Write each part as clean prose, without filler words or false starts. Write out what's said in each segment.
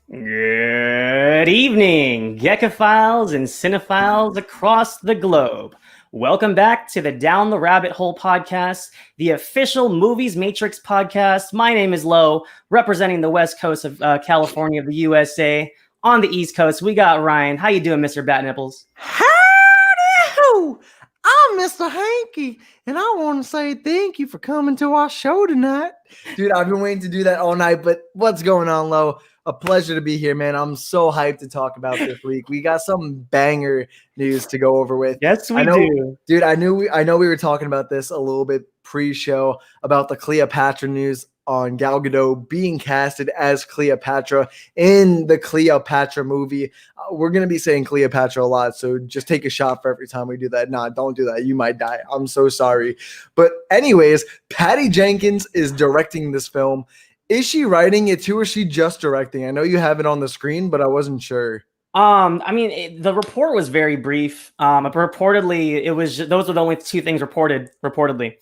Good evening, geekophiles and cinephiles across the globe. Welcome back to the Down the Rabbit Hole podcast, the official Movies Matrix podcast. My name is Lo, representing the west coast of California of the USA. On the east coast, we got Ryan. How you doing, Mr. Bat Nipples? Howdy-ho! I'm Mr. Hanky, and I want to say thank you for coming to our show tonight. Dude, I've been waiting to do that all night, but what's going on, Lo? A pleasure to be here, man. I'm so hyped to talk about this week. We got some banger news to go over with. Yes, we do. Dude, I know we were talking about this a little bit pre-show about the Cleopatra news on Gal Gadot being casted as Cleopatra in the Cleopatra movie. We're going to be saying Cleopatra a lot, so just take a shot for every time we do that. Nah, don't do that. You might die. I'm so sorry. But anyways, Patty Jenkins is directing this film. Is she writing it too, or is she just directing? I know you have it on the screen, but I wasn't sure. The report was very brief. Reportedly, it was those were the only two things reportedly.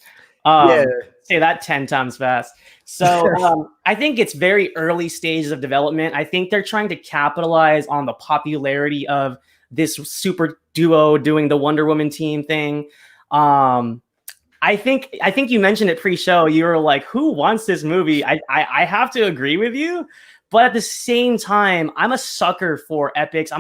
Yeah. Say that 10 times fast. So I think it's very early stages of development. I think they're trying to capitalize on the popularity of this super duo doing the Wonder Woman team thing. I think you mentioned it pre-show. You were like, "Who wants this movie?" I have to agree with you, but at the same time, I'm a sucker for epics.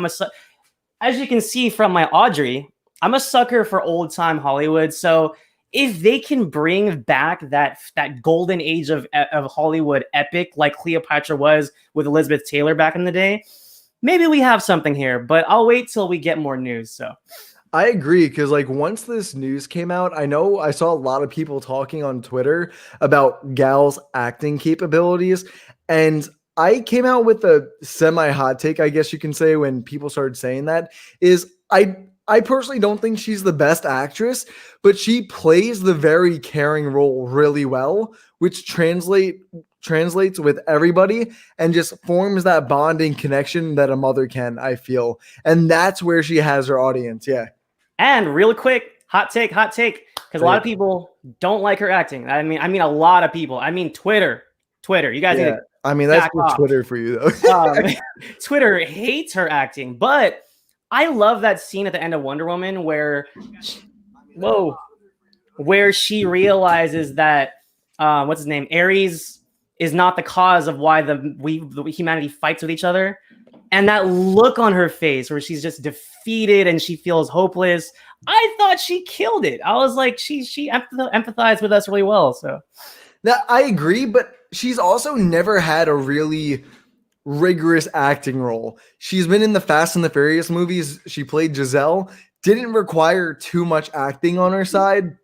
As you can see from my Audrey, I'm a sucker for old time Hollywood. So if they can bring back that golden age of Hollywood epic like Cleopatra was with Elizabeth Taylor back in the day, maybe we have something here. But I'll wait till we get more news. So. I agree, because like once this news came out, I know I saw a lot of people talking on Twitter about Gal's acting capabilities, and I came out with a semi-hot take, I guess you can say, when people started saying that, is I personally don't think she's the best actress, but she plays the very caring role really well, which translates with everybody and just forms that bonding connection that a mother can, I feel. And that's where she has her audience. Yeah. And real quick, hot take, because a lot of people don't like her acting. I mean, a lot of people. I mean, Twitter. You guys need to that's just Twitter for you, though. Twitter hates her acting, but I love that scene at the end of Wonder Woman where she realizes that what's his name, Ares, is not the cause of why the humanity fights with each other. And that look on her face where she's just defeated and she feels hopeless. I thought she killed it. I was like, she empathized with us really well. So now, I agree, but she's also never had a really rigorous acting role. She's been in the Fast and the Furious movies. She played Giselle. Didn't require too much acting on her side.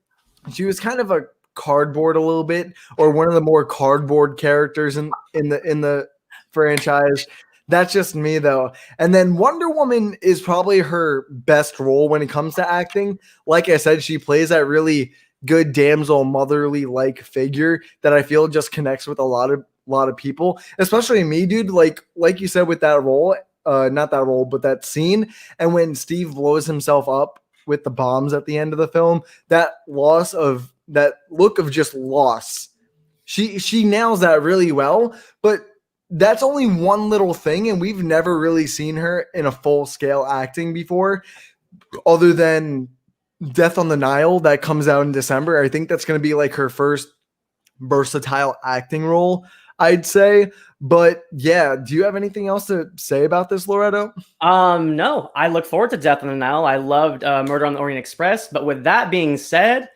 She was kind of a cardboard a little bit, or one of the more cardboard characters in the franchise. That's just me, though. And then Wonder Woman is probably her best role when it comes to acting. Like I said, she plays that really good damsel motherly-like figure that I feel just connects with a lot of people, especially me, dude. Like you said with that role, not that role, but that scene. And when Steve blows himself up with the bombs at the end of the film, that look of just loss. She nails that really well, but that's only one little thing, and we've never really seen her in a full-scale acting before, other than Death on the Nile that comes out in December. I think that's going to be like her first versatile acting role, I'd say. But yeah, do you have anything else to say about this, Loretto? No, I look forward to Death on the Nile. I loved Murder on the Orient Express. But with that being said,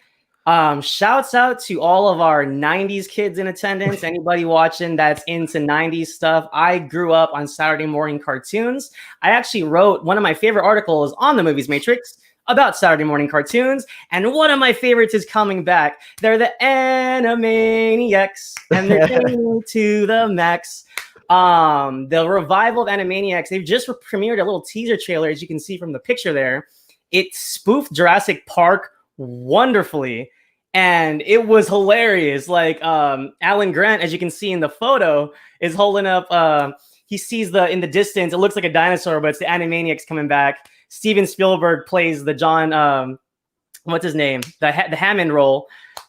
shouts out to all of our 90s kids in attendance. Anybody watching that's into 90s stuff. I grew up on Saturday morning cartoons. I actually wrote one of my favorite articles on the Movies Matrix about Saturday morning cartoons, and one of my favorites is coming back. They're the Animaniacs, and they're going to the max. The revival of Animaniacs, they've just premiered a little teaser trailer, as you can see from the picture there. It spoofed Jurassic Park wonderfully, and it was hilarious. Like Alan Grant, as you can see in the photo, is holding up he sees in the distance, it looks like a dinosaur, but it's the Animaniacs coming back. Steven Spielberg plays the John what's his name, the Hammond role.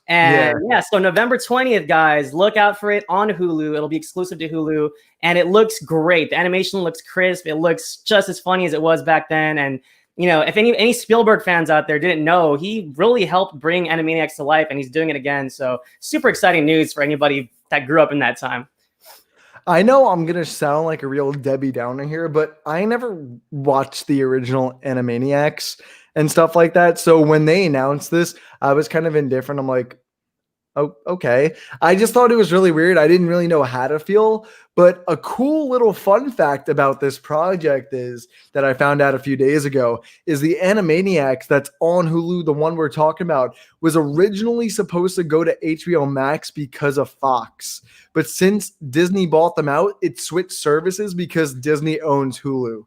And Yeah. yeah, so November 20th, guys, look out for it on Hulu. It'll be exclusive to Hulu, and it looks great. The animation looks crisp. It looks just as funny as it was back then. And you know, if any Spielberg fans out there didn't know, he really helped bring Animaniacs to life, and he's doing it again. So super exciting news for anybody that grew up in that time. I know I'm gonna sound like a real Debbie Downer here, but I never watched the original Animaniacs and stuff like that. So when they announced this, I was kind of indifferent. I'm like, oh, okay. I just thought it was really weird. I didn't really know how to feel. But a cool little fun fact about this project is that I found out a few days ago is the Animaniacs that's on Hulu, the one we're talking about, was originally supposed to go to HBO Max because of Fox. But since Disney bought them out, it switched services because Disney owns Hulu.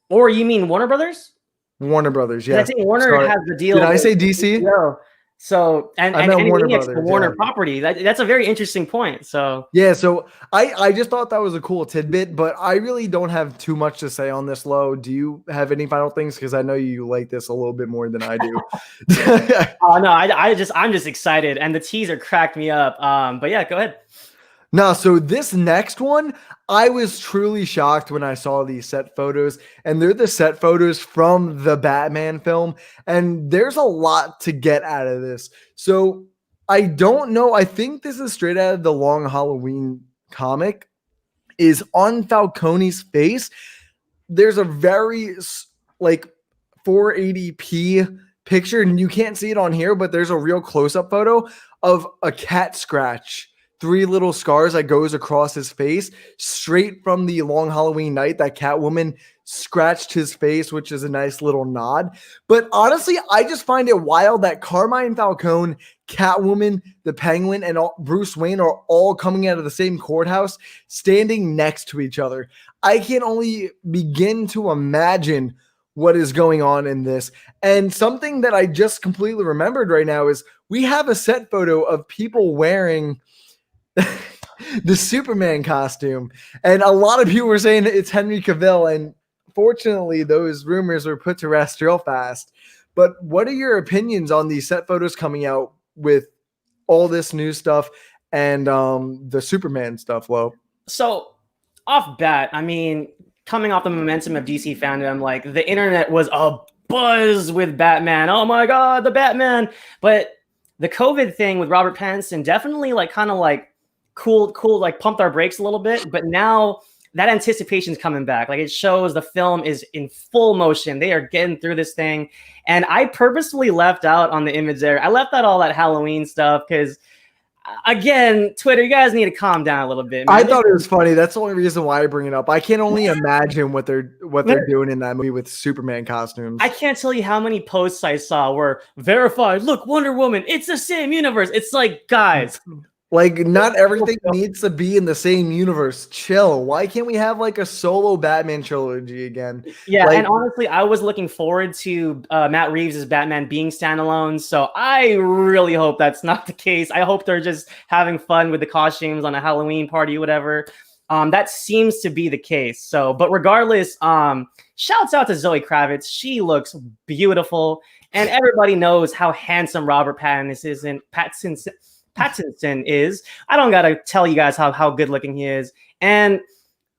Or you mean Warner Brothers? Warner Brothers, 'Cause I yeah. think Warner Sorry. has the deal. Did I with say DC? HBO. So and I meant Warner Animaniacs, the Brothers, Warner yeah. property. That's a very interesting point. So Yeah, so I just thought that was a cool tidbit, but I really don't have too much to say on this, Lo. Do you have any final things? Because I know you like this a little bit more than I do. oh no, I'm just excited, and the teaser cracked me up. But yeah, go ahead. No, so this next one, I was truly shocked when I saw these set photos, and they're the set photos from the Batman film, and there's a lot to get out of this. So I don't know. I think this is straight out of the Long Halloween comic. Is on Falcone's face. There's a very like 480p picture, and you can't see it on here, but there's a real close-up photo of a cat scratch. 3 little scars that goes across his face straight from the Long Halloween night that Catwoman scratched his face, which is a nice little nod. But honestly, I just find it wild that Carmine Falcone, Catwoman, the Penguin, and Bruce Wayne are all coming out of the same courthouse, standing next to each other. I can only begin to imagine what is going on in this. And something that I just completely remembered right now is we have a set photo of people wearing the Superman costume, and a lot of people were saying it's Henry Cavill, and fortunately those rumors were put to rest real fast. But what are your opinions on these set photos coming out with all this new stuff and the Superman stuff, Lo? So off bat, I mean, coming off the momentum of DC fandom, like the internet was a buzz with Batman. Oh my god, the Batman. But the COVID thing with Robert Pattinson definitely like kind of like cool, like pumped our brakes a little bit. But now that anticipation's coming back. Like it shows the film is in full motion. They are getting through this thing. And I purposefully left out on the image there. I left out all that Halloween stuff because again, Twitter, you guys need to calm down a little bit, man. I thought it was funny. That's the only reason why I bring it up. I can only imagine what they're doing in that movie with Superman costumes. I can't tell you how many posts I saw were verified. Look, Wonder Woman, it's the same universe. It's like, guys, like not everything needs to be in the same universe. Chill. Why can't we have like a solo Batman trilogy again? Yeah, like, and honestly, I was looking forward to Matt Reeves' Batman being standalone, so I really hope that's not the case. I hope they're just having fun with the costumes on a Halloween party, whatever. That seems to be the case. So, but regardless, shouts out to Zoe Kravitz. She looks beautiful, and everybody knows how handsome Robert Pattinson is. I don't gotta tell you guys how good looking he is. And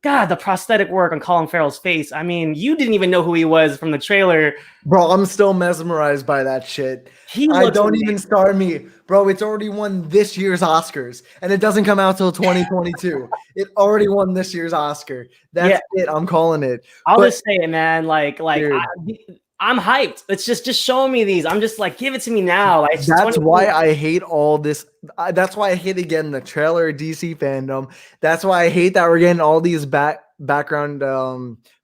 God, the prosthetic work on Colin Farrell's face. I mean, you didn't even know who he was from the trailer. Bro, I'm still mesmerized by that shit. Even start me. Bro, it's already won this year's Oscars, and it doesn't come out till 2022. It already won this year's Oscar. That's it. I'm calling it. I'll just say it, man. I'm hyped. It's just show me these. I'm just like, give it to me now. That's why I hate all this. That's why I hate again the trailer DC fandom. That's why I hate that we're getting all these background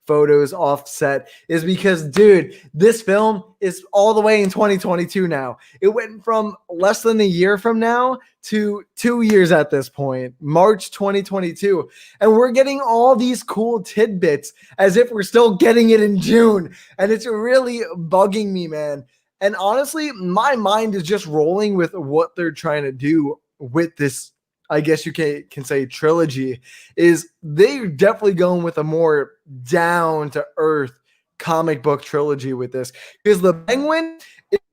photos offset, is because, dude, this film is all the way in 2022 now. It went from less than a year from now to 2 years at this point, March 2022. And we're getting all these cool tidbits as if we're still getting it in June. And it's really bugging me, man. And honestly, my mind is just rolling with what they're trying to do with this, I guess you can say, trilogy. Is they're definitely going with a more down-to-earth comic book trilogy with this. Because the Penguin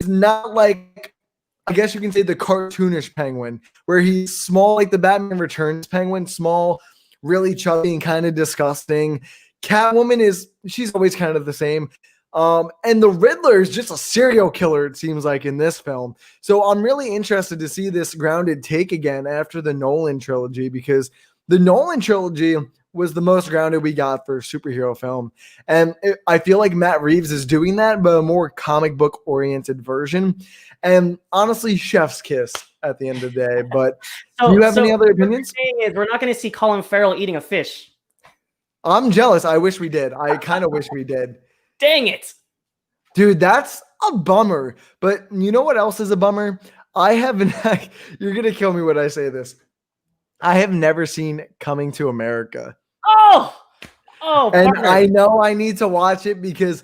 is not like I guess you can say the cartoonish penguin, where he's small like the Batman Returns penguin, small, really chubby and kind of disgusting. Catwoman she's always kind of the same. And the Riddler is just a serial killer, it seems like, in this film. So I'm really interested to see this grounded take again after the Nolan trilogy, because the Nolan trilogy was the most grounded we got for a superhero film. And I feel like Matt Reeves is doing that, but a more comic book oriented version. And honestly, chef's kiss at the end of the day. But do you have any other opinions? What you're saying is we're not going to see Colin Farrell eating a fish. I'm jealous. I wish we did. I kind of wish we did. Dang it. Dude, that's a bummer. But you know what else is a bummer? You're going to kill me when I say this. I have never seen Coming to America. Oh, and partner. I know I need to watch it because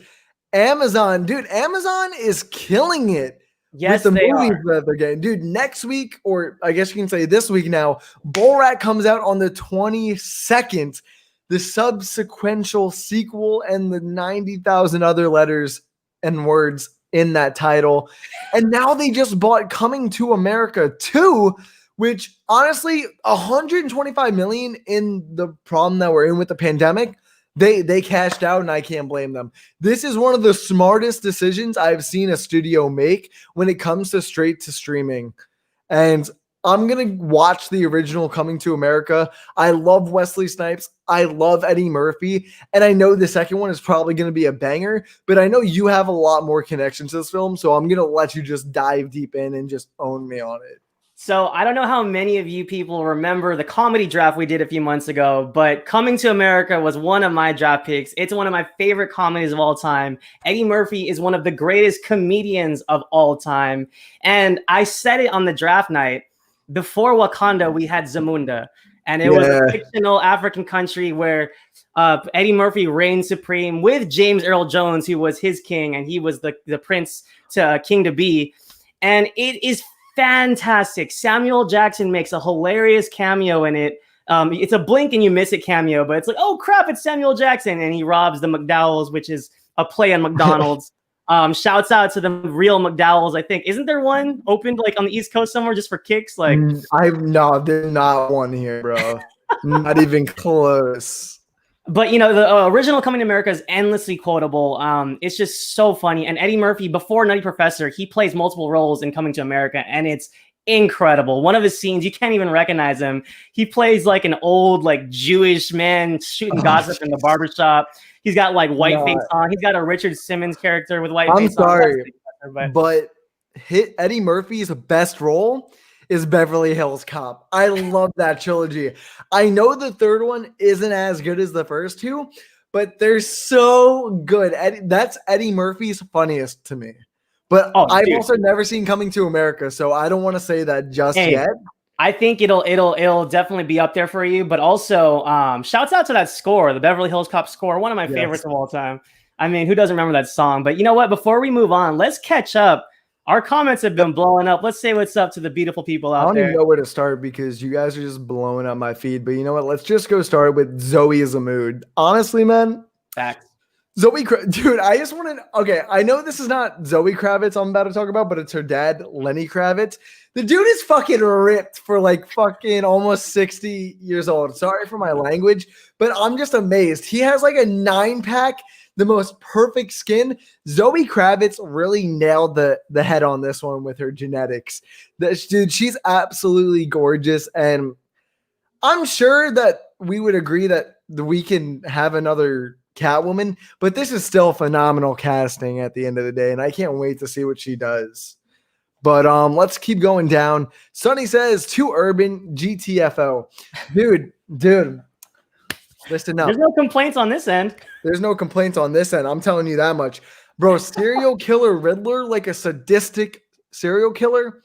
Amazon is killing it. Yes, with the movies are. that they're getting. Dude, next week, or I guess you can say this week now, Borat comes out on the 22nd. The subsequential sequel and the 90,000 other letters and words in that title. And now they just bought Coming to America 2, which honestly, 125 million in the problem that we're in with the pandemic, they cashed out, and I can't blame them. This is one of the smartest decisions I've seen a studio make when it comes to straight to streaming. And I'm going to watch the original Coming to America. I love Wesley Snipes. I love Eddie Murphy. And I know the second one is probably going to be a banger, but I know you have a lot more connections to this film, so I'm going to let you just dive deep in and just own me on it. So I don't know how many of you people remember the comedy draft we did a few months ago, but Coming to America was one of my draft picks. It's one of my favorite comedies of all time. Eddie Murphy is one of the greatest comedians of all time. And I said it on the draft night. Before Wakanda, we had Zamunda. And it was a fictional African country where Eddie Murphy reigned supreme with James Earl Jones, who was his king, and he was the prince to king to be. And it is fantastic. Samuel Jackson makes a hilarious cameo in it. It's a blink and you miss it cameo, but it's like, oh crap, it's Samuel Jackson, and he robs the McDowells, which is a play on McDonald's. Shouts out to the real McDowells. I think isn't there one opened like on the East Coast somewhere just for kicks? Like there's not one here, bro. Not even close. But, you know, the original Coming to America is endlessly quotable. It's just so funny. And Eddie Murphy, before Nutty Professor, he plays multiple roles in Coming to America, and it's incredible. One of his scenes, you can't even recognize him. He plays like an old, like, Jewish man shooting gossip in the barbershop. He's got, like, white face on. He's got a Richard Simmons character with white face on. I'm sorry, but Eddie Murphy's best role is Beverly Hills Cop. I love that trilogy. I know the third one isn't as good as the first two, but they're so good. That's Eddie Murphy's funniest to me. But I've also never seen Coming to America, so I don't want to say that just yet. I think it'll definitely be up there for you. But also, shouts out to that score, the Beverly Hills Cop score, one of my favorites of all time. I mean, who doesn't remember that song? But you know what? Before we move on, let's catch up. Our comments have been blowing up. Let's say what's up to the beautiful people out there. I don't even know where to start because you guys are just blowing up my feed. But you know what? Let's just go start with Zoe is a mood. Honestly, man. Facts. Dude, I just want to. Okay, I know this is not Zoe Kravitz I'm about to talk about, but it's her dad, Lenny Kravitz. The dude is fucking ripped for like fucking almost 60 years old. Sorry for my language, but I'm just amazed. He has like a 9-pack. The most perfect skin. Zoe Kravitz really nailed the head on this one with her genetics. Dude, she's absolutely gorgeous. And I'm sure that we would agree that we can have another Catwoman, but this is still phenomenal casting at the end of the day. And I can't wait to see what she does. But let's keep going down. Sonny says, too urban, GTFO. Dude. Listen up. There's no complaints on this end. There's no complaints on this end. I'm telling you that much. Bro, serial killer Riddler, like a sadistic serial killer,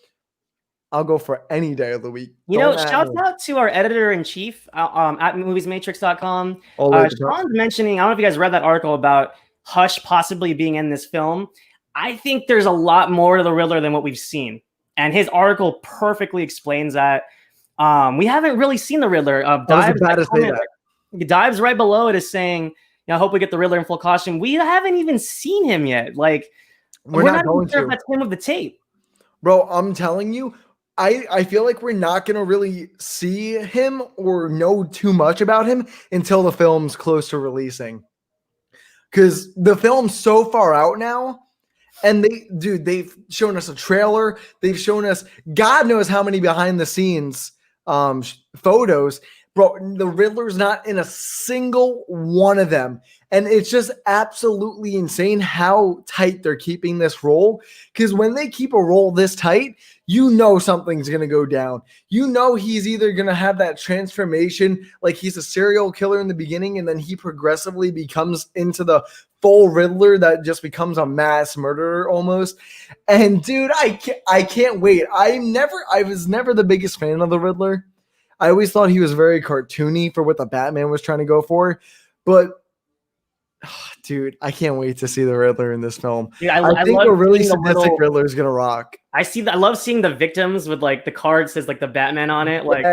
I'll go for any day of the week. You know, shout out to our editor-in-chief at moviesmatrix.com. Sean's mentioning, I don't know if you guys read that article about Hush possibly being in this film. I think there's a lot more to the Riddler than what we've seen. And his article perfectly explains that. We haven't really seen the Riddler. Dives right below it is saying, I hope we get the Riddler in full costume. We haven't even seen him yet. Like, we're not even sure if that's him with the tape. Bro, I'm telling you, I feel like we're not gonna really see him or know too much about him until the film's close to releasing. Because the film's so far out now. And they've shown us a trailer. They've shown us God knows how many behind the scenes photos. Bro, the Riddler's not in a single one of them. And it's just absolutely insane how tight they're keeping this role. Because when they keep a role this tight, you know something's going to go down. You know he's either going to have that transformation, like he's a serial killer in the beginning, and then he progressively becomes into the full Riddler that just becomes a mass murderer almost. And dude, I can't wait. I was never the biggest fan of the Riddler. I always thought he was very cartoony for what the Batman was trying to go for. But dude, I can't wait to see the Riddler in this film. Dude, I think love a really seeing sadistic Riddler is gonna rock. I love seeing the victims with like the card says like the Batman on it. Like,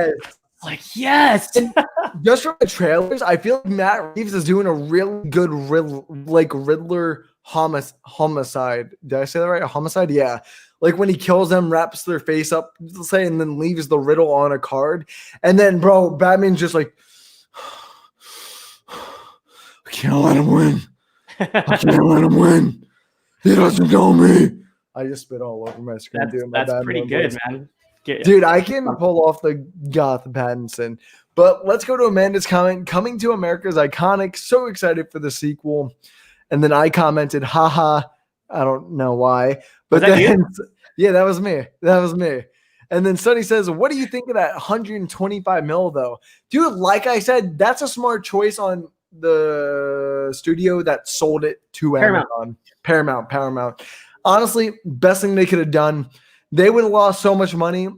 Yes. yes. And just from the trailers, I feel like Matt Reeves is doing a really good Riddler homicide. Did I say that right? A homicide? Yeah. Like when he kills them, wraps their face up, say, and then leaves the riddle on a card. And then, bro, Batman's just like, I can't let him win. I can't let him win. He doesn't know me. I just spit all over my screen. That's pretty good, man. Dude, I can pull off the Goth Pattinson. But let's go to Amanda's comment. Coming to America's iconic. So excited for the sequel. And then I commented, haha. I don't know why. But then, yeah, that was me. That was me. And then Sonny says, what do you think of that 125 mil, though? Dude, like I said, that's a smart choice on the studio that sold it to Amazon. Paramount. Honestly, best thing they could have done. They would have lost so much money.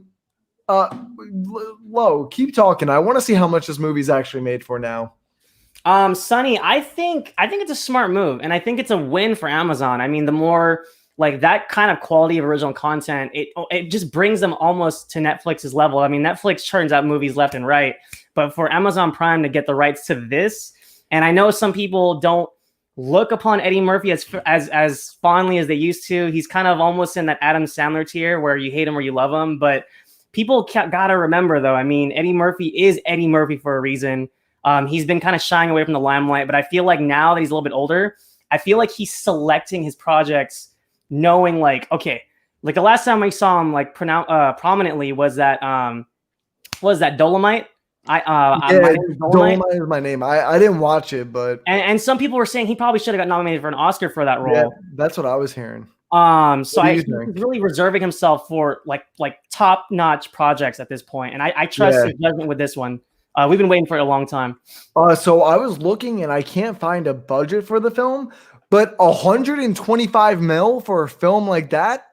Keep talking. I want to see how much this movie's actually made for now. Sonny, I think it's a smart move, and I think it's a win for Amazon. I mean, the more like that kind of quality of original content, it just brings them almost to Netflix's level. I mean, Netflix churns out movies left and right, but for Amazon Prime to get the rights to this, and I know some people don't look upon Eddie Murphy as fondly as they used to. He's kind of almost in that Adam Sandler tier where you hate him or you love him. But people gotta remember, though, I mean, Eddie Murphy is Eddie Murphy for a reason. He's been kind of shying away from the limelight, but I feel like now that he's a little bit older, I feel like he's selecting his projects knowing like, okay, like the last time we saw him like prominently was that Dolomite. Dolomite is my name. I didn't watch it, but and some people were saying he probably should have got nominated for an Oscar for that role. Yeah, that's what I was hearing. So he's really reserving himself for like top-notch projects at this point, and I trust his judgment with this one. We've been waiting for it a long time. So I was looking, and I can't find a budget for the film, but 125 mil for a film like that,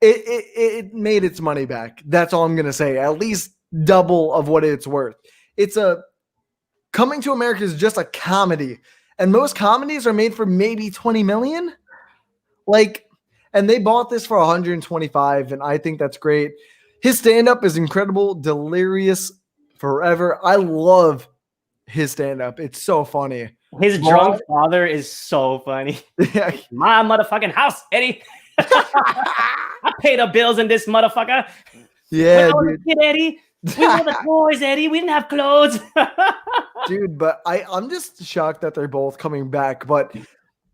it made its money back. That's all I'm gonna say. At least double of what it's worth. It's Coming to America is just a comedy, and most comedies are made for maybe 20 million. And they bought this for 125, and I think that's great. His stand-up is incredible, delirious forever. I love his stand-up. It's so funny. His drunk father is so funny. Yeah. My motherfucking house, Eddie. I pay the bills in this motherfucker. Yeah, when I was a kid, Eddie. We were the toys, Eddie. We didn't have clothes. Dude, but I'm just shocked that they're both coming back. But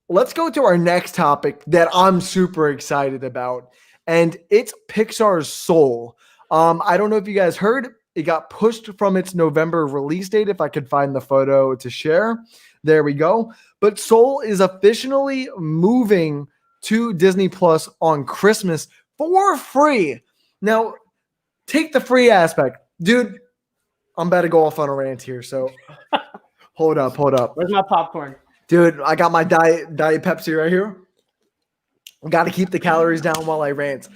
let's go to our next topic that I'm super excited about. And it's Pixar's Soul. I don't know if you guys heard. It got pushed from its November release date. If I could find the photo to share. There we go. But Soul is officially moving to Disney Plus on Christmas for free. Now, take the free aspect. Dude, I'm about to go off on a rant here, so hold up. Where's my popcorn? Dude, I got my Diet Pepsi right here. Got to keep the calories down while I rant.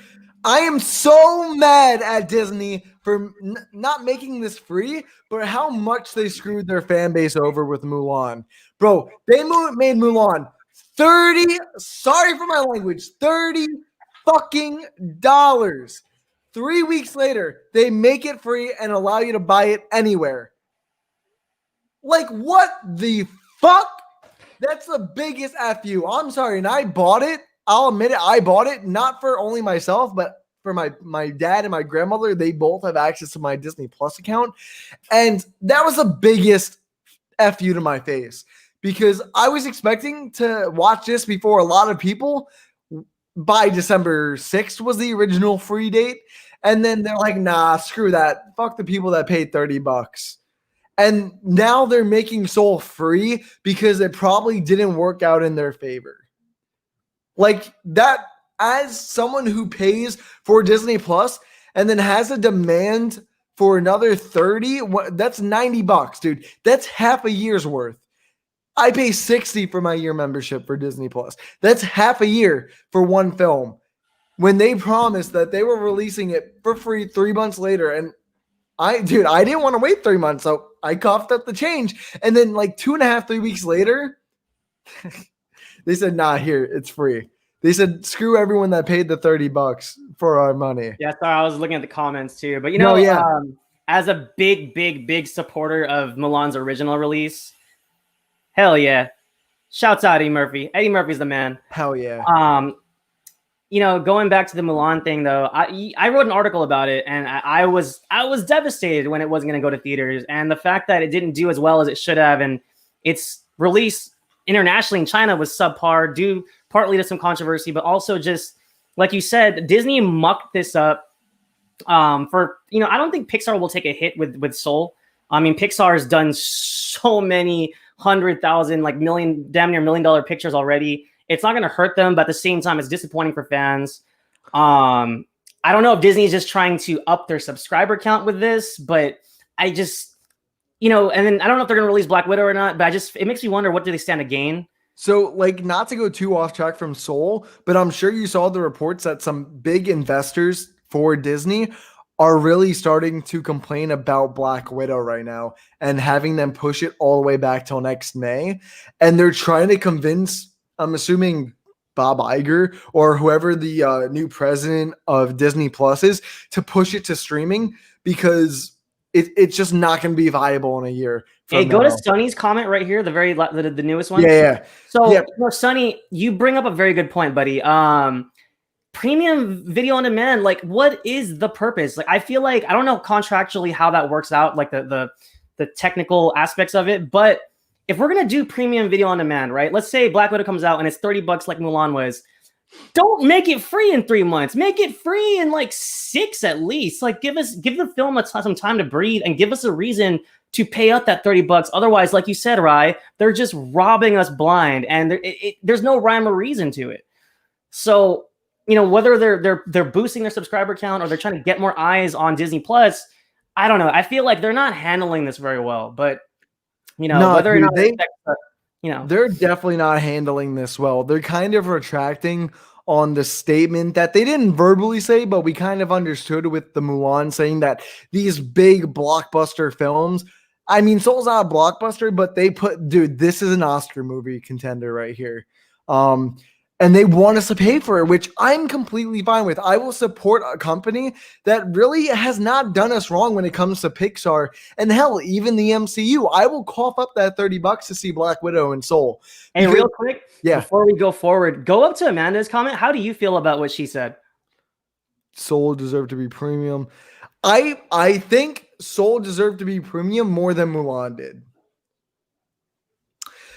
I am so mad at Disney for not making this free, but how much they screwed their fan base over with Mulan. Bro, they made Mulan sorry for my language, $30 fucking dollars. 3 weeks later, they make it free and allow you to buy it anywhere. Like, what the fuck? That's the biggest F you. I'm sorry, and I bought it. I'll admit it, I bought it not for only myself, but for my dad and my grandmother. They both have access to my Disney Plus account. And that was the biggest F you to my face because I was expecting to watch this before a lot of people. By December 6th was the original free date. And then they're like, nah, screw that. Fuck the people that paid $30. And now they're making Soul free because it probably didn't work out in their favor. Like that, as someone who pays for Disney Plus and then has a demand for another 30, that's $90, dude. That's half a year's worth. I pay 60 for my year membership for Disney Plus. That's half a year for one film. When they promised that they were releasing it for free 3 months later, and I didn't want to wait 3 months, so I coughed up the change. And then like 2.5, 3 weeks later, they said, nah, here, it's free. They said, screw everyone that paid the $30 for our money. Yeah, sorry, I was looking at the comments too. But as a big supporter of Mulan's original release, hell yeah. Shouts out Eddie Murphy. Eddie Murphy's the man. Hell yeah. Going back to the Mulan thing though, I wrote an article about it, and I was devastated when it wasn't going to go to theaters, and the fact that it didn't do as well as it should have, and its release internationally in China was subpar, due partly to some controversy, but also just like you said, Disney mucked this up. I don't think Pixar will take a hit with Soul. I mean, Pixar has done so many 100,000, like damn near $1 million pictures already. It's not going to hurt them, but at the same time, it's disappointing for fans. I don't know if Disney is just trying to up their subscriber count with this, but I just, and then I don't know if they're going to release Black Widow or not, but it makes me wonder, what do they stand to gain? So, like, not to go too off track from Soul, but I'm sure you saw the reports that some big investors for Disney are really starting to complain about Black Widow right now and having them push it all the way back till next May. And they're trying to convince, I'm assuming, Bob Iger or whoever the new president of Disney Plus is, to push it to streaming because it's just not going to be viable in a year. Hey, go to Sonny's comment right here, the newest one. Yeah. So, Sonny, you bring up a very good point, buddy. Premium video on demand, like, what is the purpose? Like, I feel like, I don't know contractually how that works out, like the technical aspects of it, but if we're gonna do premium video on demand, right? Let's say Black Widow comes out and it's $30 like Mulan was. Don't make it free in 3 months. Make it free in like 6 at least. Like, give the film some time to breathe and give us a reason to pay out that $30. Otherwise, like you said, Rye, they're just robbing us blind, and there's no rhyme or reason to it. So, whether they're boosting their subscriber count or they're trying to get more eyes on Disney Plus, I don't know. I feel like they're not handling this very well. But whether or not they're definitely not handling this well. They're kind of retracting on the statement that they didn't verbally say, but we kind of understood with the Mulan saying that these big blockbuster films. I mean, Soul's not a blockbuster, but this is an Oscar movie contender right here. And they want us to pay for it, which I'm completely fine with. I will support a company that really has not done us wrong when it comes to Pixar. And hell, even the MCU. I will cough up that $30 to see Black Widow and Soul. And real quick, before we go forward, go up to Amanda's comment. How do you feel about what she said? Soul deserved to be premium. I think Soul deserved to be premium more than Mulan did.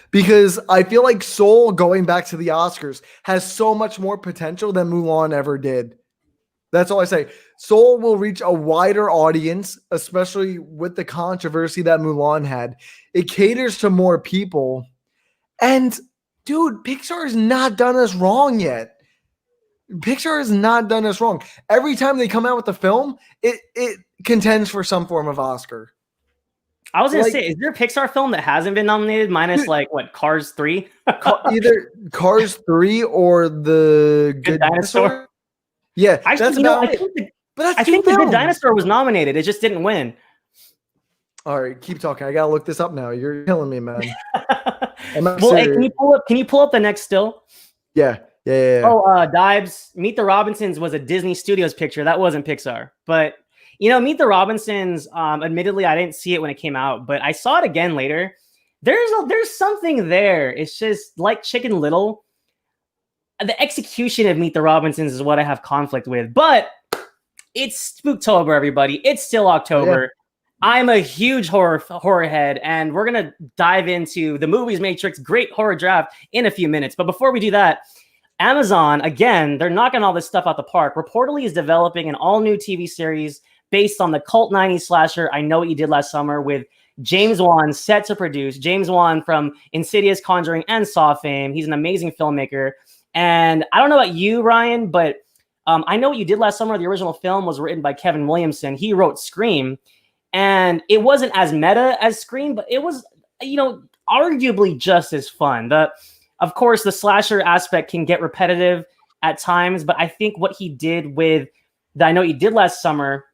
Because I feel like Soul, going back to the Oscars, has so much more potential than Mulan ever did. That's all I say. Soul will reach a wider audience, especially with the controversy that Mulan had. It caters to more people. And, dude, Pixar has not done us wrong yet. Pixar has not done us wrong. Every time they come out with a film, it contends for some form of Oscar. I was going to say, is there a Pixar film that hasn't been nominated minus Cars 3? Either Cars 3 or The Good Dinosaur? Yeah. Actually, I think The Good Dinosaur was nominated. It just didn't win. All right, keep talking. I got to look this up now. You're killing me, man. Hey, can you pull up the next still? Yeah. Oh, Dibes, Meet the Robinsons was a Disney Studios picture. That wasn't Pixar. But Meet the Robinsons, admittedly, I didn't see it when it came out, but I saw it again later. There's something there. It's just like Chicken Little. the execution of Meet the Robinsons is what I have conflict with. But it's Spooktober, everybody. It's still October. Yeah. I'm a huge horror head, and we're gonna dive into the movies Matrix Great Horror Draft in a few minutes. But before we do that, Amazon, again, they're knocking all this stuff out the park. Reportedly is developing an all-new TV series based on the cult 90s slasher I Know What You Did Last Summer, with James Wan set to produce. James Wan from Insidious, Conjuring, and Saw fame. He's an amazing filmmaker. And I don't know about you, Ryan, but I Know What You Did Last Summer, the original film, was written by Kevin Williamson. He wrote Scream. And it wasn't as meta as Scream, but it was, arguably just as fun. Of course, the slasher aspect can get repetitive at times, but I think what he did with the I Know What You Did Last Summer,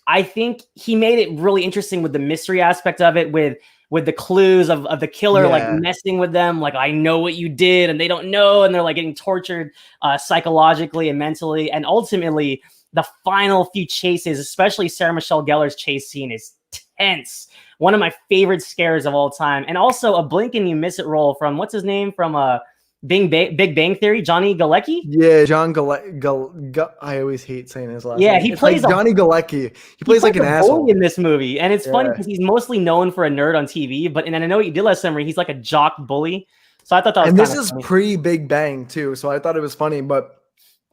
I think he made it really interesting with the mystery aspect of it, with the clues of the killer, like messing with them, like, I know what you did, and they don't know, and they're like getting tortured psychologically and mentally, and ultimately the final few chases, especially Sarah Michelle Gellar's chase scene, is tense. One of my favorite scares of all time. And also a blink and you miss it role from, what's his name? From Big Bang Theory, Johnny Galecki? Yeah, John Galecki. I always hate saying his last name. Yeah, he plays like Johnny Galecki. He plays like an asshole in this movie. And it's funny because he's mostly known for a nerd on TV, but and I Know What You Did Last Summer, he's like a jock bully. So I thought that was And this is funny. pre-Big Bang too, so I thought it was funny, but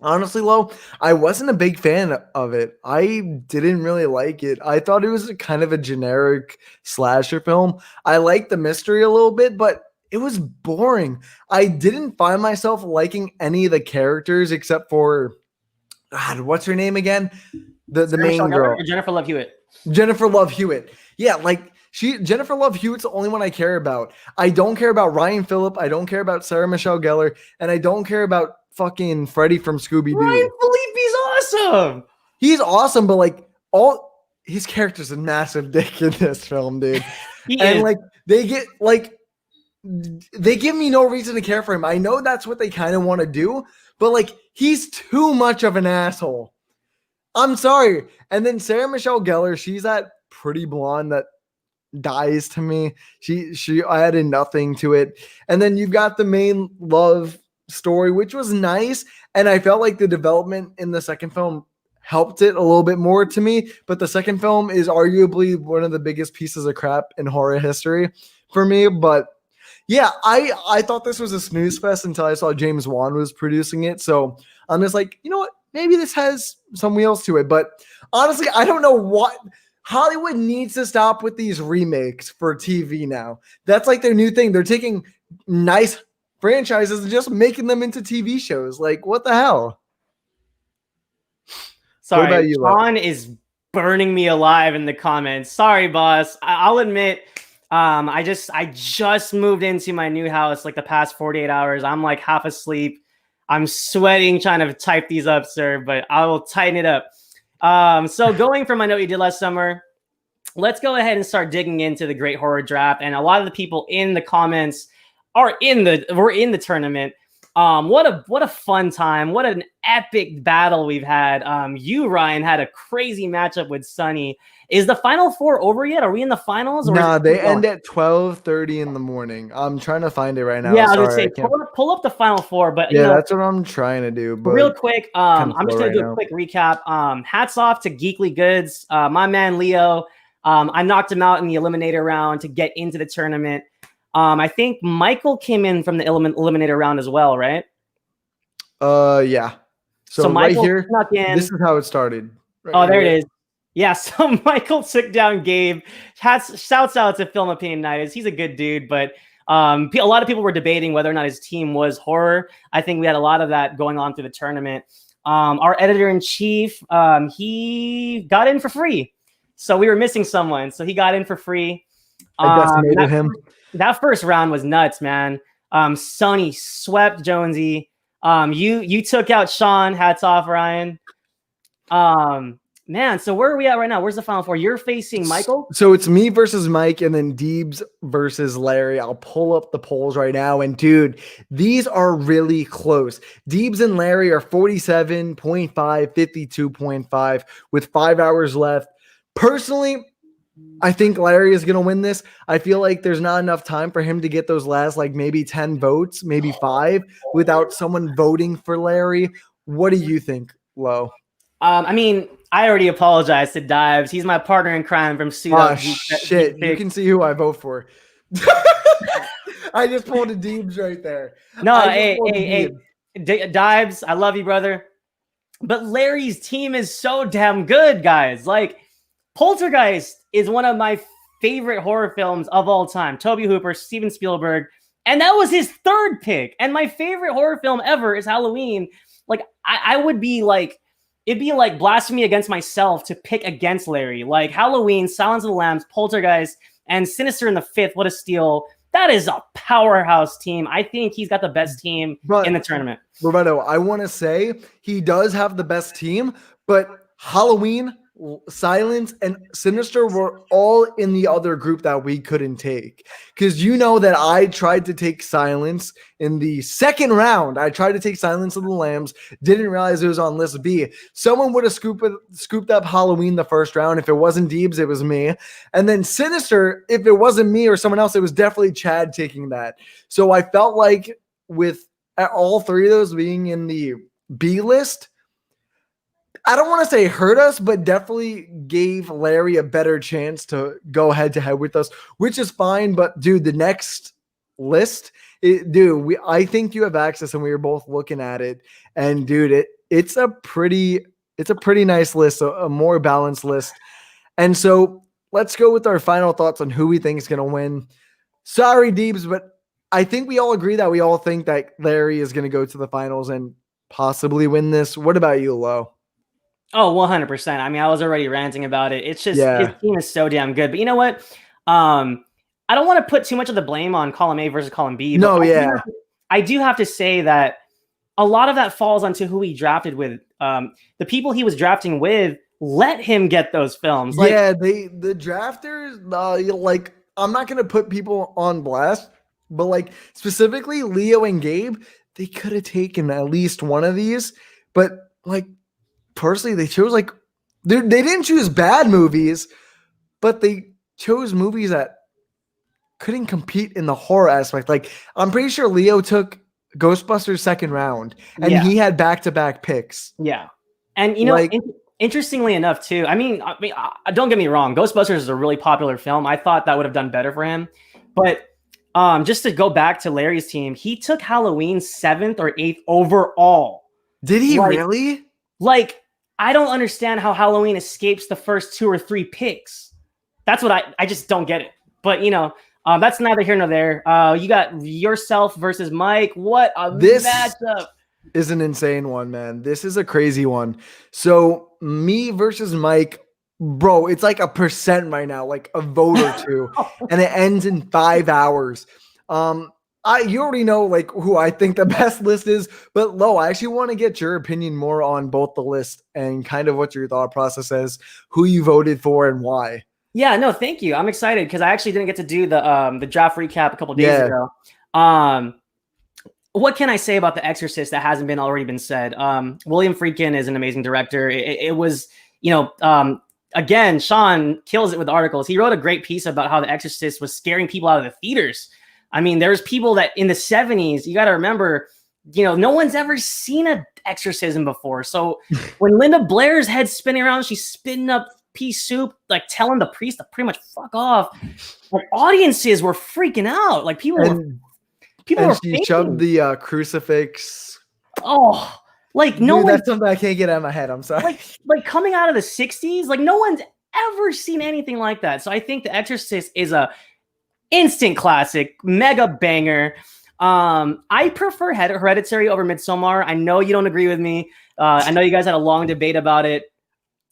honestly, Lo, I wasn't a big fan of it. I didn't really like it. I thought it was kind of a generic slasher film. I liked the mystery a little bit, but it was boring. I didn't find myself liking any of the characters except for, God, what's her name again? The main girl. Jennifer Love Hewitt. Jennifer Love Hewitt. Yeah, like Jennifer Love Hewitt's the only one I care about. I don't care about Ryan Phillip. I don't care about Sarah Michelle Gellar, and I don't care about fucking Freddy from Scooby-Doo. Ryan Phillippe's awesome. He's awesome, but like all his character's a massive dick in this film, dude. Like they give me no reason to care for him. I know that's what they kind of want to do, but like he's too much of an asshole. I'm sorry. And then Sarah Michelle Gellar, she's that pretty blonde that dies to me. She added nothing to it. And then you've got the main love story, which was nice, and I felt like the development in the second film helped it a little bit more to me, but the second film is arguably one of the biggest pieces of crap in horror history for me. But yeah, I thought this was a snooze fest until I saw James Wan was producing it, so I'm just like, you know what, maybe this has some wheels to it. But honestly, I don't know what Hollywood needs to stop with these remakes for TV now. That's like their new thing. They're taking nice franchises and just making them into TV shows. Like, what the hell? Sorry, what about you, Sean is burning me alive in the comments. Sorry, boss. I'll admit, I just moved into my new house like the past 48 hours. I'm like half asleep. I'm sweating trying to type these up, sir, but I will tighten it up. So going from I Know What You Did Last Summer, let's go ahead and start digging into the Great Horror Draft. And a lot of the people in the comments we're in the tournament. What a fun time. What an epic battle we've had. You, Ryan, had a crazy matchup with Sunny. Is the Final Four over yet? Are we in the finals? Or nah, they end at 12:30 in the morning. I'm trying to find it right now. Yeah, I was going to say, pull up the Final Four. But yeah, that's what I'm trying to do. But real quick, I'm just going to do a quick recap. Hats off to Geekly Goods. My man, Leo. I knocked him out in the Eliminator round to get into the tournament. I think Michael came in from the eliminator round as well, right? Yeah. So right here, this is how it started. Right there it is. Yeah, so Michael took down Gabe. Shouts out to Film Opinion Night. He's a good dude, but a lot of people were debating whether or not his team was horror. I think we had a lot of that going on through the tournament. Our editor-in-chief, he got in for free. So we were missing someone. So he got in for free. I decimated him. That first round was nuts, man. Sonny swept Jonesy. You took out Sean. Hats off, Ryan. Man, so where are we at right now? Where's the Final Four? You're facing Michael? So it's me versus Mike, and then Deebs versus Larry. I'll pull up the polls right now. And dude, these are really close. Deebs and Larry are 47.5, 52.5 with 5 hours left. Personally, I think Larry is going to win this. I feel like there's not enough time for him to get those last like maybe 10 votes, maybe 5 without someone voting for Larry. What do you think, Lo? I mean, I already apologized to Dives. He's my partner in crime from Suit Ah, Up. shit. You can see who I vote for. I just pulled a Deebs right there. No, hey, Dives, I love you, brother. But Larry's team is so damn good, guys. Like, Poltergeist is one of my favorite horror films of all time. Tobe Hooper, Steven Spielberg, and that was his third pick. And my favorite horror film ever is Halloween. Like, I would be like, it'd be like blasphemy against myself to pick against Larry. Like Halloween, Silence of the Lambs, Poltergeist, and Sinister in the Fifth. What a steal. That is a powerhouse team. I think he's got the best team in the tournament. Roberto, I want to say he does have the best team, but Halloween, Silence, and Sinister were all in the other group that we couldn't take. Because you know that I tried to take Silence in the second round. I tried to take Silence of the Lambs, didn't realize it was on list B. Someone would have scooped up Halloween the first round. If it wasn't Deebs, it was me. And then Sinister, if it wasn't me or someone else, it was definitely Chad taking that. So I felt like with all three of those being in the B list, I don't want to say hurt us, but definitely gave Larry a better chance to go head to head with us, which is fine. But dude, the next list, I think you have access, and we were both looking at it, and dude, it's a pretty nice list, a more balanced list. And so let's go with our final thoughts on who we think is going to win. Sorry, Deebs, but I think we all agree that we all think that Larry is going to go to the finals and possibly win this. What about you, Lo? Oh, 100%. I mean, I was already ranting about it. It's just his team is so damn good. But you know what? I don't want to put too much of the blame on column A versus column B. No, I do have to say that a lot of that falls onto who he drafted with. The people he was drafting with let him get those films. Like, yeah, the drafters, like, I'm not going to put people on blast, but like specifically Leo and Gabe, they could have taken at least one of these. But like, personally, they chose like they didn't choose bad movies, but they chose movies that couldn't compete in the horror aspect. Like I'm pretty sure Leo took Ghostbusters second round, and he had back-to-back picks. Yeah, and you know, like, interestingly enough, too. I mean, don't get me wrong. Ghostbusters is a really popular film. I thought that would have done better for him, but just to go back to Larry's team, he took Halloween 7th or 8th overall. Did he really? Like, I don't understand how Halloween escapes the first 2 or 3 picks. That's what I just don't get it. But, you know, that's neither here nor there. You got yourself versus Mike. What a matchup. Is an insane one, man. This is a crazy one. So me versus Mike, bro, it's like 1% right now, like a vote or two, and it ends in 5 hours. You already know like who I think the best list is, but Lo, I actually want to get your opinion more on both the list and kind of what your thought process is, who you voted for and why. Yeah, no, thank you. I'm excited because I actually didn't get to do the draft recap a couple days ago. What can I say about The Exorcist that hasn't been already been said? William Friedkin is an amazing director. It was, you know, again, Sean kills it with articles. He wrote a great piece about how The Exorcist was scaring people out of the theaters. I mean, there's people that in the 70s, you got to remember, you know, no one's ever seen an exorcism before. So when Linda Blair's head's spinning around, she's spitting up pea soup, like telling the priest to pretty much fuck off. Like audiences were freaking out. Like people were she shoved the crucifix. Oh, like no one. That's something I can't get out of my head. I'm sorry. Like coming out of the 60s, like no one's ever seen anything like that. So I think The Exorcist is a instant classic, mega banger. I prefer Hereditary over Midsommar. I know you don't agree with me. I know you guys had a long debate about it.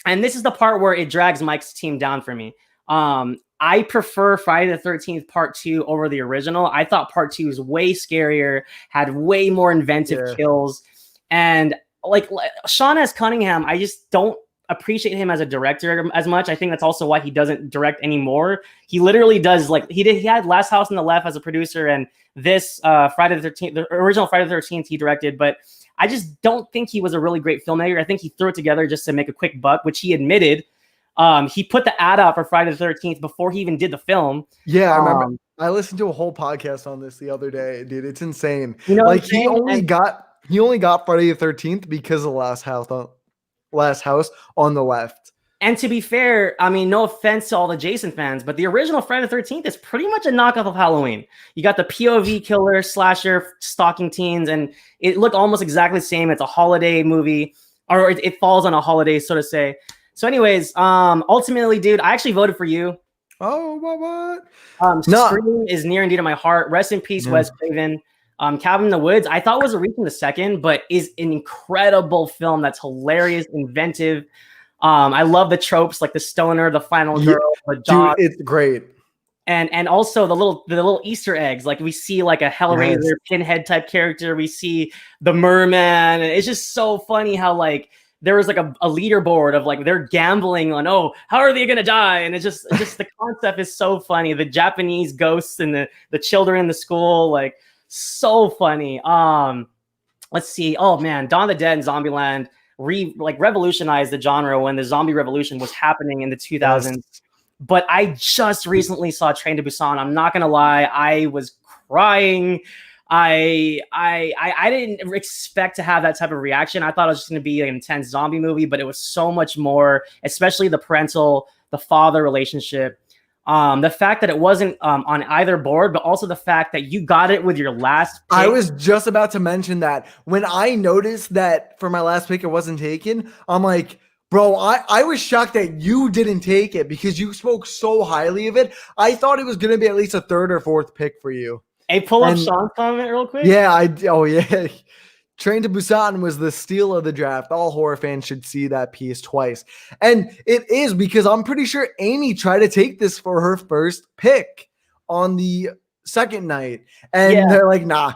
And this is the part where it drags Mike's team down for me. I prefer Friday the 13th Part 2 over the original. I thought Part 2 was way scarier, had way more inventive kills. And like Sean S. Cunningham, I just don't appreciate him as a director as much. I think that's also why he doesn't direct anymore. He literally does, like he had Last House on the Left as a producer, and this Friday the 13th, the original Friday the 13th he directed, but I just don't think he was a really great filmmaker. I think he threw it together just to make a quick buck, which he admitted. He put the ad out for Friday the 13th before he even did the film. Yeah, I remember. I listened to a whole podcast on this the other day, dude. It's insane. You know, Like he only got Friday the 13th because of Last House on the Left. And to be fair, I mean, no offense to all the Jason fans, but the original Friday the 13th is pretty much a knockoff of Halloween. You got the POV killer, slasher, stalking teens, and it looked almost exactly the same. It's a holiday movie, or it falls on a holiday, so to say. So anyways, ultimately, dude, I actually voted for you. Oh, what? Scream is near and dear to my heart. Rest in peace, Wes Craven. Cabin in the Woods, I thought was a reach in the second, but is an incredible film that's hilarious, inventive. I love the tropes like the stoner, the final girl, the dog. Dude, it's great. And also the little Easter eggs. Like we see like a Hellraiser Pinhead type character. We see the merman. And it's just so funny how like there was like a leaderboard of like they're gambling on, oh, how are they gonna die? And it's just the concept is so funny. The Japanese ghosts and the children in the school, like so funny. Let's see. Oh man, Dawn of the Dead and Zombieland revolutionized the genre when the zombie revolution was happening in the 2000s. Yes. But I just recently saw Train to Busan. I'm not gonna lie, I was crying. I didn't expect to have that type of reaction. I thought it was just going to be an intense zombie movie, but it was so much more, especially the father relationship. The fact that it wasn't on either board, but also the fact that you got it with your last pick. I was just about to mention that. When I noticed that for my last pick it wasn't taken, I'm like, bro, I was shocked that you didn't take it because you spoke so highly of it. I thought it was going to be at least a third or fourth pick for you. Hey, pull up Sean's comment real quick. Yeah, yeah. Train to Busan was the steal of the draft. All horror fans should see that piece twice. And it is because I'm pretty sure Amy tried to take this for her first pick on the second night. And they're like, nah.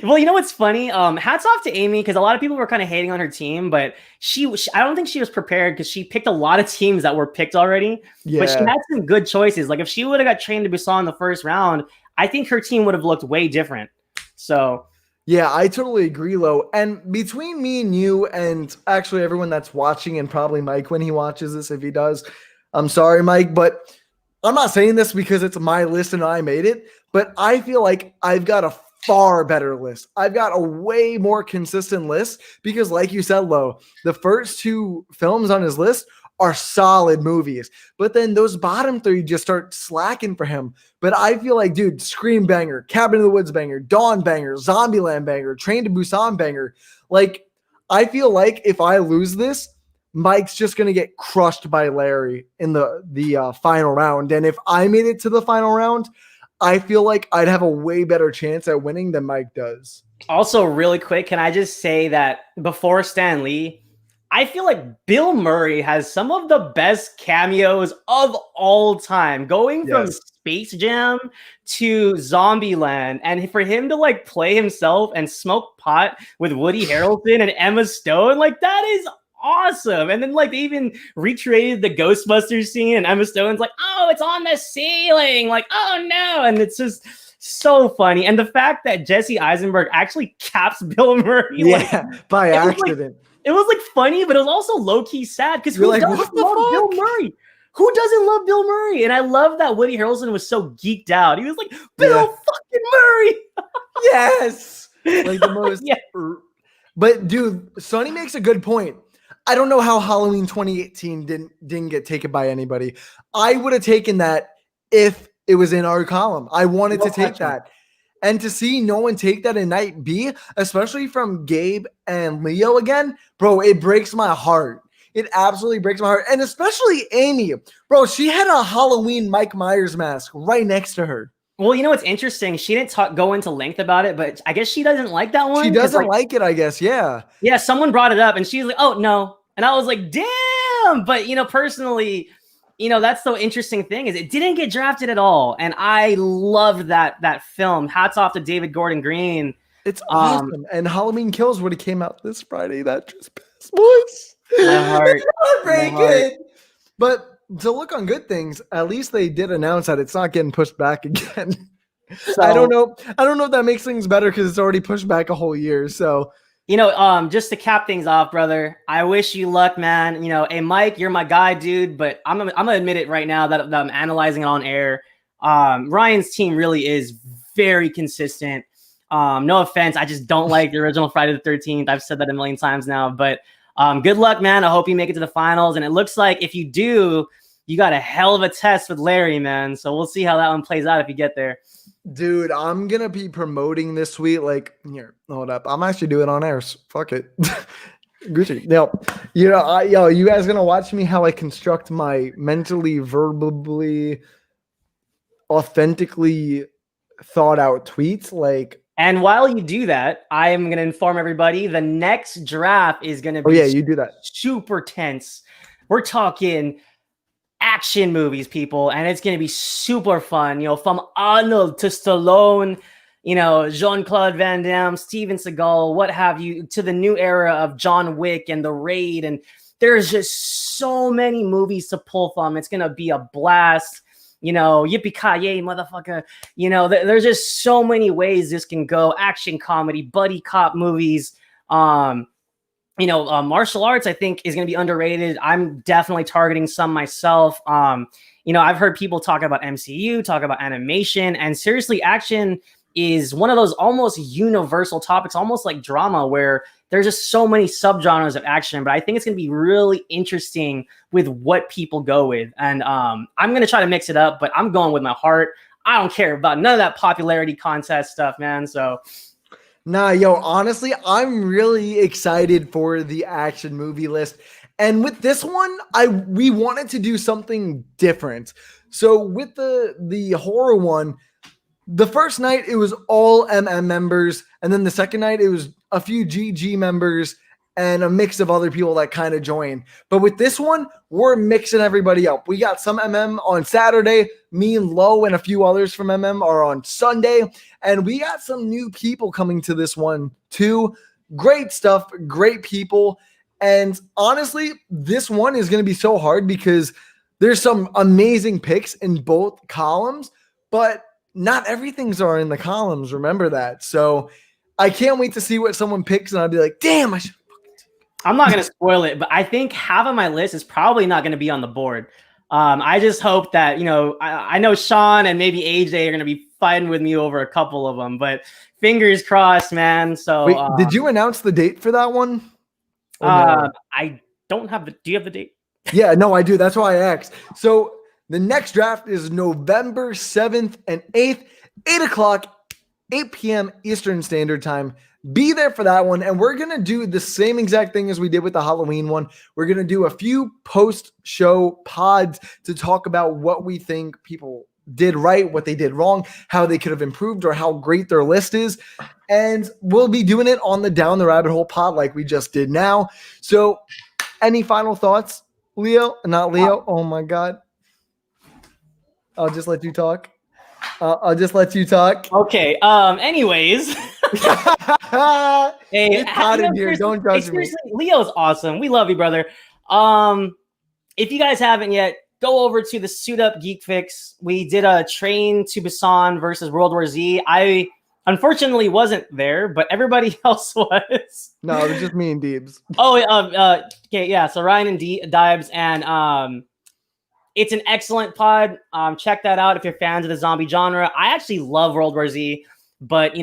Well, you know what's funny? Hats off to Amy because a lot of people were kind of hating on her team, but she I don't think she was prepared because she picked a lot of teams that were picked already. Yeah. But she had some good choices. Like if she would have got Train to Busan in the first round, I think her team would have looked way different. So yeah, I totally agree, Lo. And between me and you and actually everyone that's watching and probably Mike when he watches this, if he does, I'm sorry, Mike, but I'm not saying this because it's my list and I made it, but I feel like I've got a far better list. I've got a way more consistent list because like you said, Lo, the first two films on his list are solid movies, but then those bottom three just start slacking for him. But I feel like, dude, Scream banger, Cabin in the Woods banger, Dawn banger, Zombieland banger, Train to Busan banger. Like, I feel like if I lose this, Mike's just going to get crushed by Larry in the final round. And if I made it to the final round, I feel like I'd have a way better chance at winning than Mike does. Also, really quick, can I just say that before Stan Lee, I feel like Bill Murray has some of the best cameos of all time, going from Space Jam to Zombieland, and for him to like play himself and smoke pot with Woody Harrelson and Emma Stone, like that is awesome. And then like they even recreated the Ghostbusters scene, and Emma Stone's like, "Oh, it's on the ceiling!" Like, "Oh no!" And it's just so funny. And the fact that Jesse Eisenberg actually caps Bill Murray, by accident. It was like funny, but it was also low-key sad because who doesn't love Bill Murray? Who doesn't love Bill Murray? And I love that Woody Harrelson was so geeked out. He was like, Bill fucking Murray. Yes. Like the most. But dude, Sonny makes a good point. I don't know how Halloween 2018 didn't get taken by anybody. I would have taken that if it was in our column. I wanted to take that. And to see no one take that in night B, especially from Gabe and Leo again, bro, it breaks my heart. It absolutely breaks my heart. And especially Amy. Bro, she had a Halloween Mike Myers mask right next to her. Well, you know what's interesting? She didn't go into length about it, but I guess she doesn't like that one. She doesn't like it, I guess, yeah. Yeah, someone brought it up, and she's like, oh, no. And I was like, damn! But, you know, personally, you know, that's the interesting thing is it didn't get drafted at all. And I loved that film. Hats off to David Gordon Green. It's awesome. And Halloween Kills would have came out this Friday. That just passed once. My heart. Heartbreaking. But to look on good things, at least they did announce that it's not getting pushed back again. So, I don't know if that makes things better because it's already pushed back a whole year. So Just to cap things off, brother, I wish you luck, man. Hey, Mike, you're my guy, dude, but I'm gonna admit it right now that I'm analyzing it on air. Ryan's team really is very consistent. No offense, I just don't like the original Friday the 13th. I've said that a million times now, but good luck, man. I hope you make it to the finals. And it looks like if you do, you got a hell of a test with Larry, man. So we'll see how that one plays out if you get there. Dude, I'm gonna be promoting this week. Like, here, hold up. I'm actually doing it on air. So fuck it. Gucci. You guys gonna watch me how I construct my mentally, verbally, authentically thought out tweets? Like, and while you do that, I am going to inform everybody the next draft is going to be you do that. Super tense. We're talking action movies, people, and it's going to be super fun. From Arnold to Stallone, Jean-Claude Van Damme, Steven Seagal, what have you, to the new era of John Wick and The Raid. And there's just so many movies to pull from. It's going to be a blast. Yippee-ki-yay, motherfucker. There's just so many ways this can go. Action comedy, buddy cop movies. Martial arts, I think, is going to be underrated. I'm definitely targeting some myself. I've heard people talk about MCU, talk about animation, and seriously, action is one of those almost universal topics, almost like drama, where there's just so many subgenres of action. But I think it's going to be really interesting with what people go with. And I'm going to try to mix it up, but I'm going with my heart. I don't care about none of that popularity contest stuff, man. So honestly, I'm really excited for the action movie list. And with this one, we wanted to do something different. So with the horror one, the first night it was all MM members, and then the second night it was a few GG members and a mix of other people that kind of joined. But with this one, we're mixing everybody up. We got some MM on Saturday. Me and Lowe and a few others from MM are on Sunday. And we got some new people coming to this one too. Great stuff, great people. And honestly, this one is going to be so hard because there's some amazing picks in both columns, but not everything's are in the columns. Remember that. So I can't wait to see what someone picks, and I'll be like, damn, I should. I'm not going to spoil it, but I think half of my list is probably not going to be on the board. I just hope that, I know Sean and maybe AJ are going to be fighting with me over a couple of them, but fingers crossed, man. So wait, did you announce the date for that one? No? I don't have do you have the date? Yeah, no, I do. That's why I asked. So the next draft is November 7th and 8th, 8 o'clock, 8 p.m. Eastern Standard Time. Be there for that one. And we're going to do the same exact thing as we did with the Halloween one. We're going to do a few post-show pods to talk about what we think people did right, what they did wrong, how they could have improved, or how great their list is. And we'll be doing it on the Down the Rabbit Hole pod like we just did now. So any final thoughts, Leo? Not Leo. Oh, my God. I'll just let you talk. Okay. Anyways. Hey, it's hot in here. Don't judge me. Leo's awesome. We love you, brother. If you guys haven't yet, go over to the Suit Up Geek Fix. We did a Train to Busan versus World War Z. I unfortunately wasn't there, but everybody else was. No, it was just me and Deebs. Okay, yeah. So Ryan and Dibes, and it's an excellent pod. Check that out if you're fans of the zombie genre. I actually love World War Z, but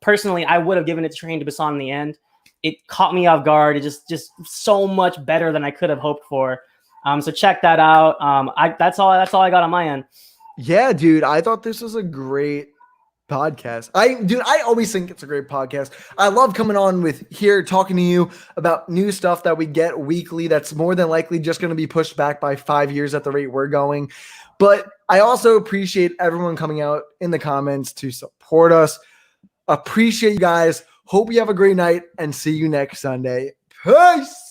personally, I would have given it to Train to Busan in the end. It caught me off guard. It just so much better than I could have hoped for. So check that out. That's all I got on my end. Yeah, dude, I thought this was a great podcast. I always think it's a great podcast. I love coming on with here, talking to you about new stuff that we get weekly. That's more than likely just going to be pushed back by 5 years at the rate we're going. But I also appreciate everyone coming out in the comments to support us. Appreciate you guys. Hope you have a great night and see you next Sunday. Peace.